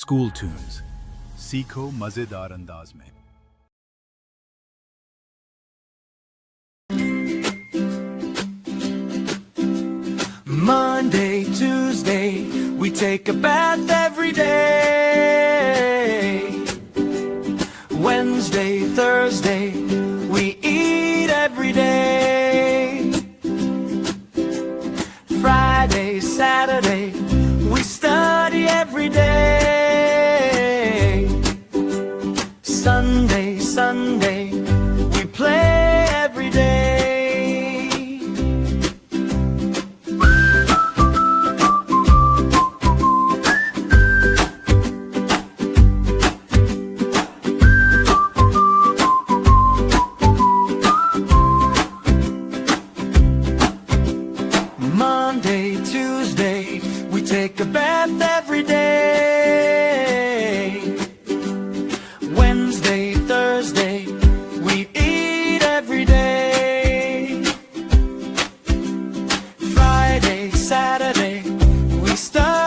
School tunes, सीखो मजेदार अंदाज में। Monday, Tuesday, we take a bath every day. Wednesday, Thursday, we eat every day. Friday, Saturday, we study every day. Sunday, Sunday, we play every day. Monday, Tuesday, we take a bath every day. Wednesday, Thursday, we eat every day. Friday, Saturday, we study